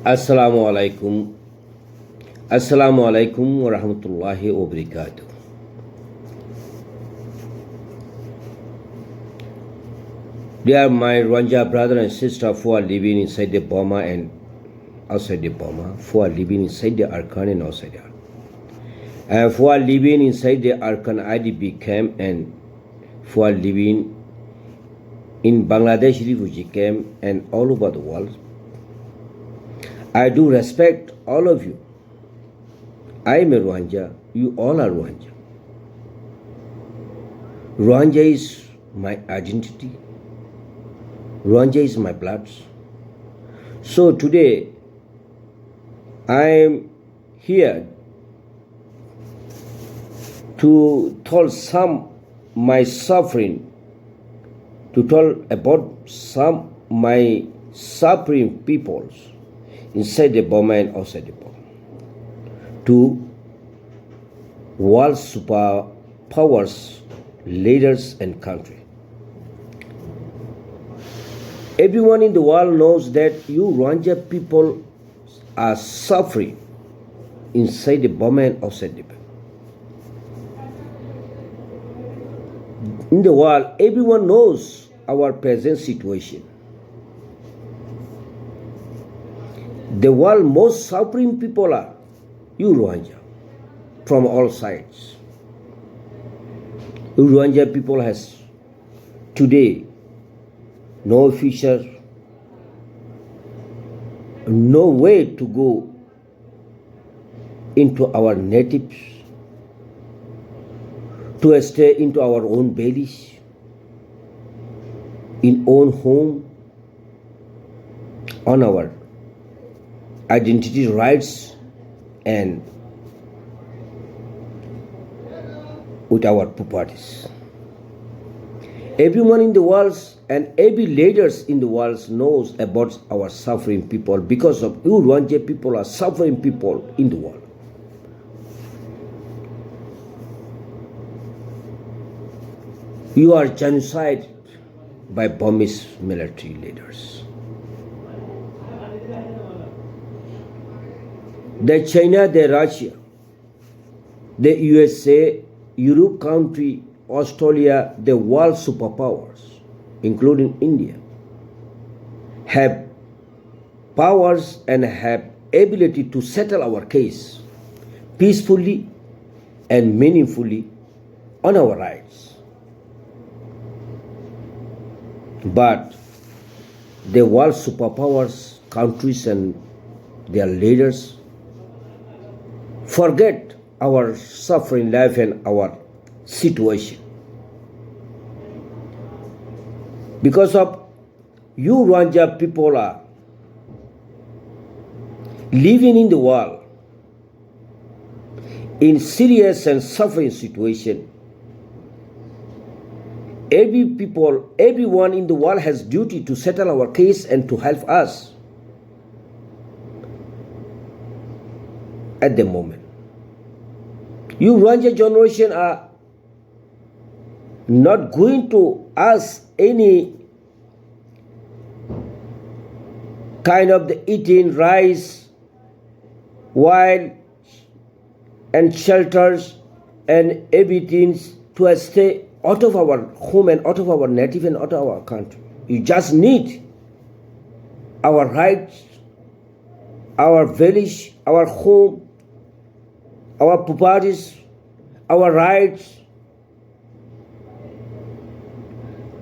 Assalamu alaikum. Assalamu alaikum wa rahmatullahi wa barakatuh. Dear my Rohingya brother and sister who are living inside the Burma and outside the Burma, who are living inside the Arkan and outside the Arkan, and who are living inside the Arkan IDP camp and who are living in Bangladesh refugee camp and all over the world, I do respect all of you. I am a Rohingya, you all are Rohingya. Rohingya is my identity. Rohingya is my blood. So today, I am here to tell some my suffering, to tell about some my suffering peoples inside the Burma and outside the Burma, to world superpowers, leaders and country. Everyone in the world knows that you Rohingya people are suffering inside the Burma and outside the Burma. In the world, everyone knows our present situation. The world most suffering people are you Rohingya from all sides. You Rohingya people has today no future, no way to go into our natives, to stay into our own bellies, in own home, on our identity rights and with our properties. Everyone in the world and every leaders in the world knows about our suffering people because of you Rohingya people are suffering people in the world. You are genocide by Burmese military leaders. The China, the Russia, the USA, Europe country, Australia, the world superpowers, including India, have powers and have ability to settle our case peacefully and meaningfully on our rights. But the world superpowers, countries and their leaders forget our suffering life and our situation. Because of you Rohingya people are living in the world in serious and suffering situation. Everyone in the world has duty to settle our case and to help us at the moment. You Rohingya generation are not going to ask any kind of the eating rice, oil and shelters and everything to stay out of our home and out of our native and out of our country. You just need our rights, our village, our home, our properties, our rights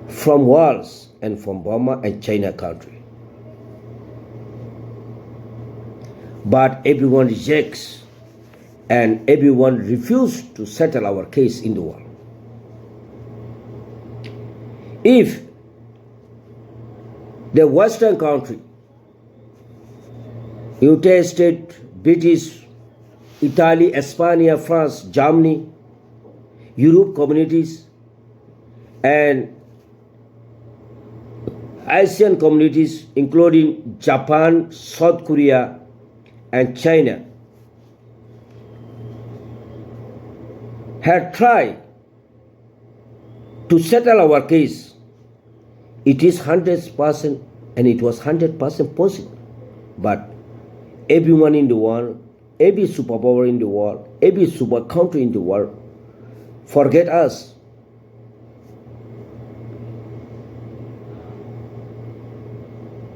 from walls and from Burma and China country. But everyone rejects and everyone refuses to settle our case in the world. If the Western country, United States, British, Italy, Spain, France, Germany, Europe communities and Asian communities including Japan, South Korea and China had tried to settle our case, it is 100% and it was 100% possible. But everyone in the world, every superpower in the world, every super country in the world forget us.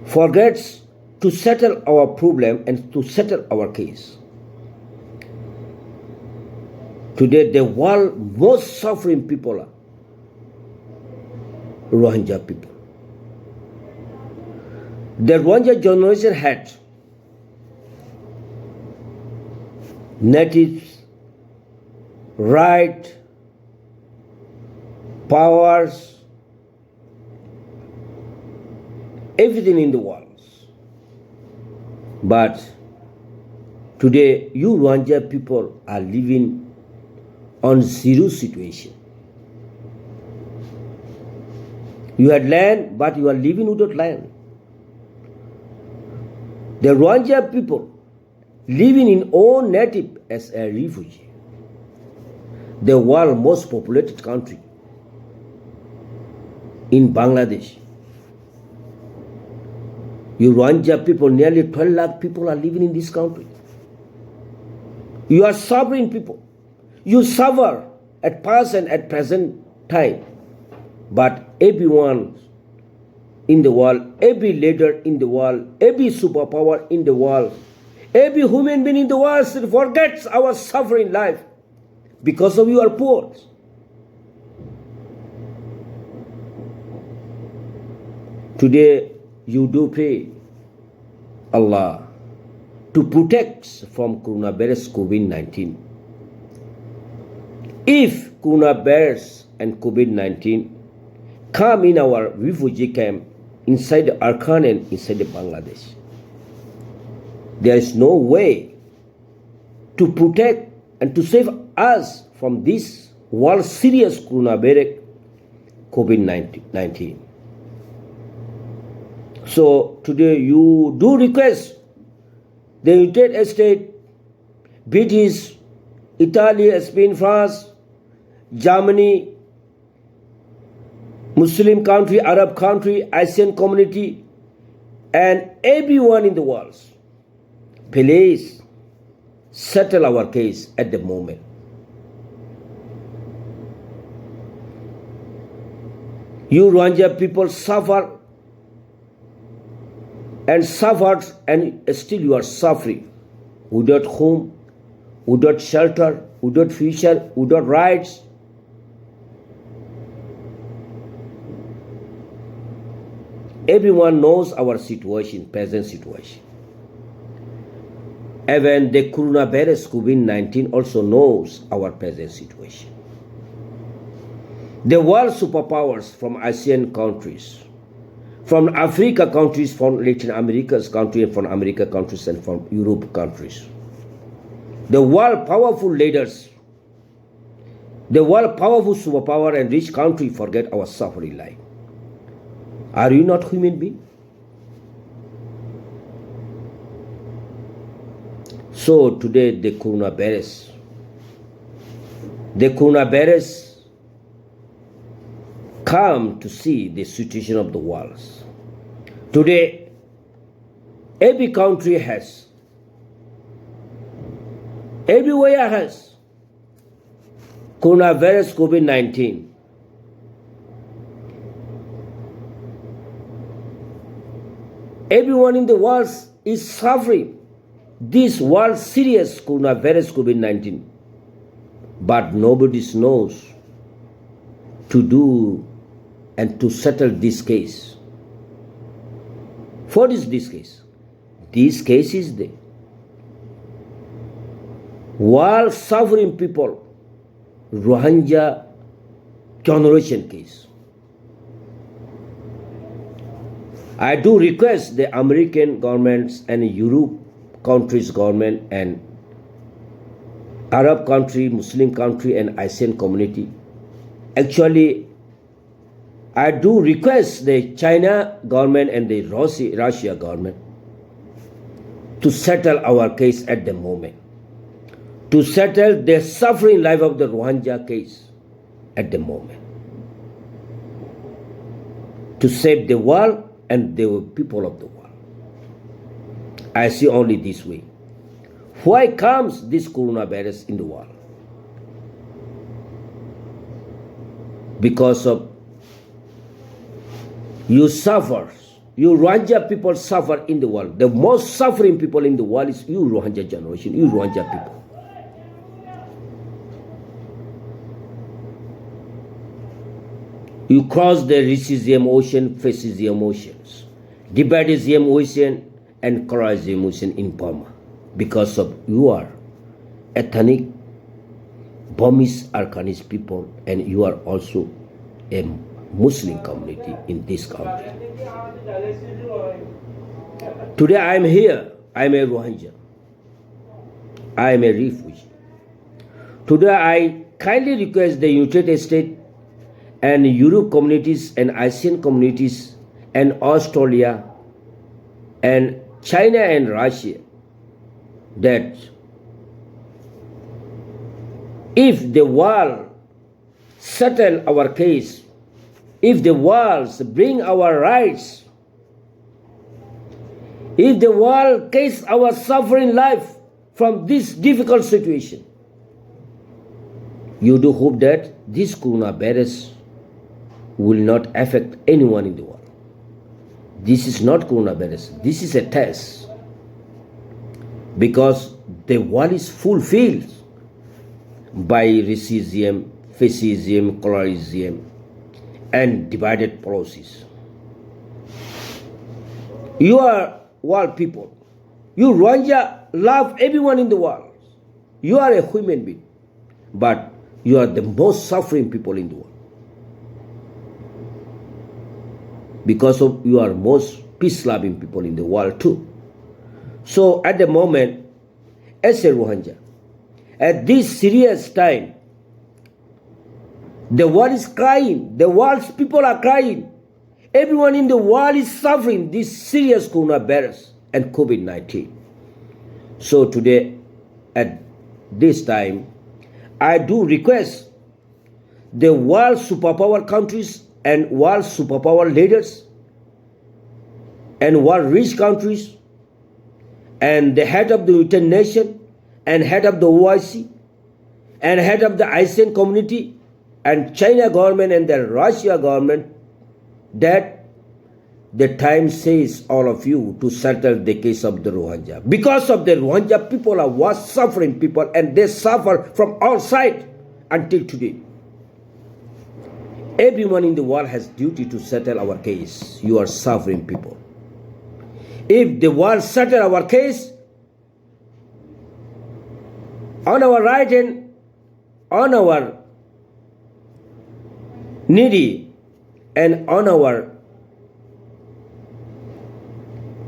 Forgets to settle our problem and to settle our case. Today, the world most suffering people are Rohingya people. The Rohingya generation had natives, right, powers, everything in the world. But today, you Rohingya people are living on zero situation. You had land, but you are living without land. The Rohingya people living in own native as a refugee. The world's most populated country in Bangladesh. You Rohingya people, nearly 12 lakh people are living in this country. You are suffering people. You suffer at past and at present time. But everyone in the world, every leader in the world, every superpower in the world, every human being in the world forgets our suffering life because of your poor. Today you do pray Allah to protect from coronavirus COVID-19. If coronavirus and COVID-19 come in our refugee camp inside the Arkan and inside the Bangladesh, there is no way to protect and to save us from this world serious coronavirus COVID-19. So today you do request the United States, British, Italy, Spain, France, Germany, Muslim country, Arab country, Asian community, and everyone in the world, please settle our case at the moment. You Rohingya people suffer and suffered, and still you are suffering without home, without shelter, without future, without rights. Everyone knows our situation, present situation. Even the coronavirus COVID-19 also knows our present situation. The world superpowers from Asian countries, from Africa countries, from Latin America's country, and from America countries, and from Europe countries. The world powerful leaders, the world powerful superpower and rich country forget our suffering life. Are you not human being? So today the coronavirus come to see the situation of the world. Today every country has, everywhere has coronavirus COVID-19. Everyone in the world is suffering this world serious coronavirus COVID-19. But nobody knows to do and to settle this case. What is this case? This case is the world suffering people, Rohingya generation case. I do request the American governments and Europe countries government and Arab country, Muslim country and Asian community. Actually, I do request the China government and the Russia government to settle our case at the moment, to settle the suffering life of the Rohingya case at the moment, to save the world and the people of the world. I see only this way. Why comes this coronavirus in the world? Because of you suffer. You Rohingya people suffer in the world. The most suffering people in the world is you Rohingya generation, you Rohingya people. You cross the racism ocean, fascism oceans, dividism ocean, and colorism ocean in Burma because of you are ethnic Burmese Arkanese people, and you are also a Muslim community in this country. Today I am here. I am a Rohingya. I am a refugee. Today I kindly request the United States and Europe communities and ASEAN communities and Australia and China and Russia that if the world settle our case, if the world bring our rights, if the world takes our suffering life from this difficult situation, you do hope that this coronavirus will not affect anyone in the world. This is not coronavirus. This is a test. Because the world is fulfilled by racism, fascism, colorism, and divided policies. You are world people. You Rohingya love everyone in the world. You are a human being. But you are the most suffering people in the world. Because of you are most peace-loving people in the world too. So at the moment, as a Rohingya, at this serious time, the world is crying. The world's people are crying. Everyone in the world is suffering this serious coronavirus and COVID-19. So today, at this time, I do request the world superpower countries and world superpower leaders and world rich countries and the head of the United Nations and head of the OIC and head of the ASEAN community and China government and the Russia government that the time says all of you to settle the case of the Rohingya. Because of the Rohingya people are worst suffering people and they suffer from all sides until today. Everyone in the world has duty to settle our case. You are suffering people. If the world settle our case on our right and on our needy and on our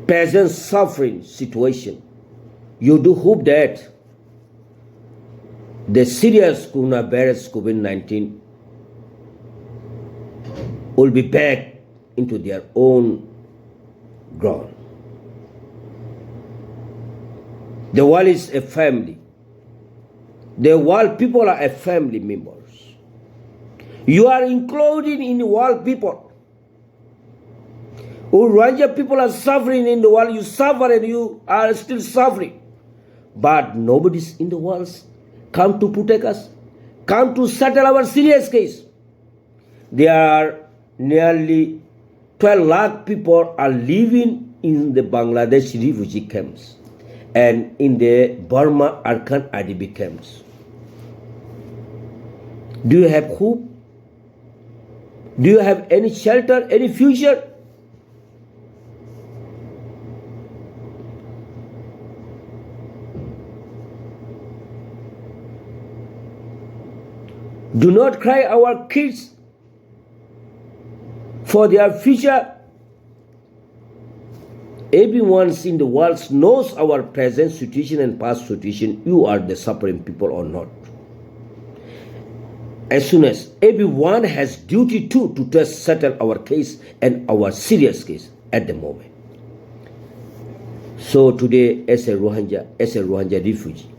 peasant suffering situation, you do hope that the serious coronavirus COVID-19 will be back into their own ground. The world is a family. The world people are a family members. You are included in the world people. Rohingya people are suffering in the world. You suffer and you are still suffering. But nobody's in the world come to protect us, come to settle our serious case. There are nearly 12 lakh people are living in the Bangladesh refugee camps and in the Burma Arkan IDP camps. Do you have hope? Do you have any shelter, any future? Do not cry our kids for their future. Everyone in the world knows our present situation and past situation. You are the suffering people or not. As soon as everyone has duty to just settle our case and our serious case at the moment. So today, as a Rohingya refugee,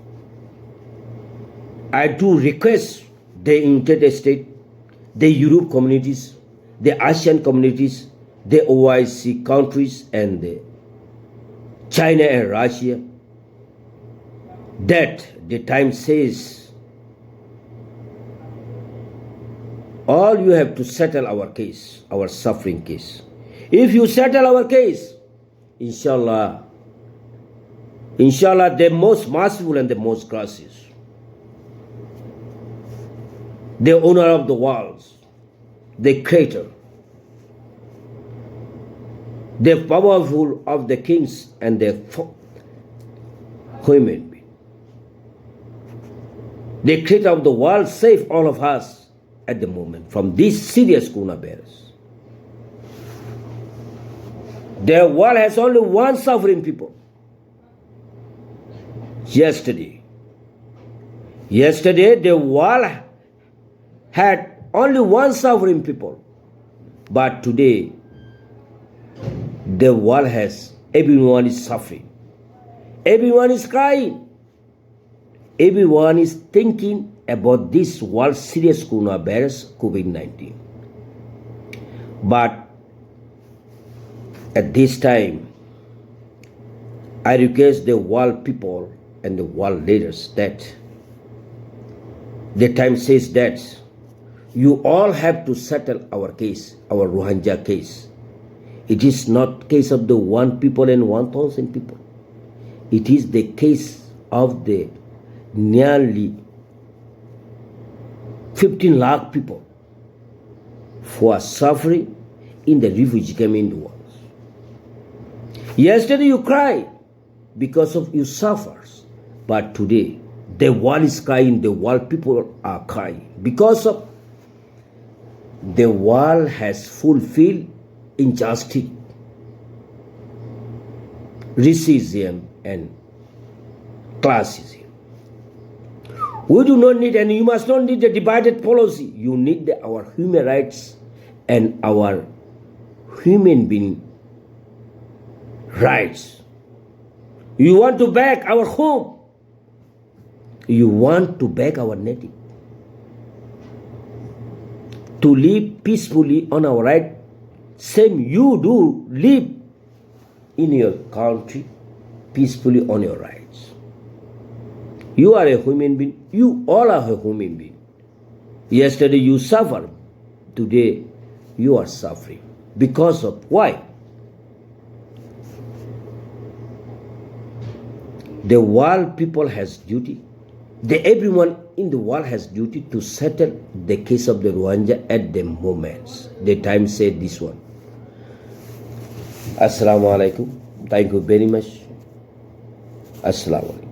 I do request the United States, the Europe communities, the ASEAN communities, the OIC countries, and the China and Russia, that the time says all you have to settle our case, our suffering case. If you settle our case, inshallah, the most merciful and the most gracious, the owner of the world, the creator, the powerful of the kings and the human being, the creator of the world, save all of us at the moment from this serious coronavirus. The world has only one suffering people. Yesterday, the world had only one suffering people. But today, the world has, everyone is suffering. Everyone is crying. Everyone is thinking about this world serious coronavirus, COVID-19. But at this time, I request the world people and the world leaders that the time says that you all have to settle our case, our Rohingya case. It is not case of the 1 people and 1,000 people. It is the case of the nearly 15 lakh people who are suffering in the refugee camp in the world. Yesterday you cried because of your suffers, but today the world is crying, the world people are crying because of the world has fulfilled injustice, racism and classism. We do not need, and you must not need a divided policy. You need our human rights and our human being rights. You want to back our home. You want to back our native. To live peacefully on our right. Same you do live in your country peacefully on your rights. You are a human being. You all are a human being. Yesterday you suffered. Today you are suffering. Because of why? The world people has duty. Everyone in the world has duty to settle the case of the Rohingya at the moment. The time said this one. Assalamu alaikum. Thank you very much. Assalamu alaikum.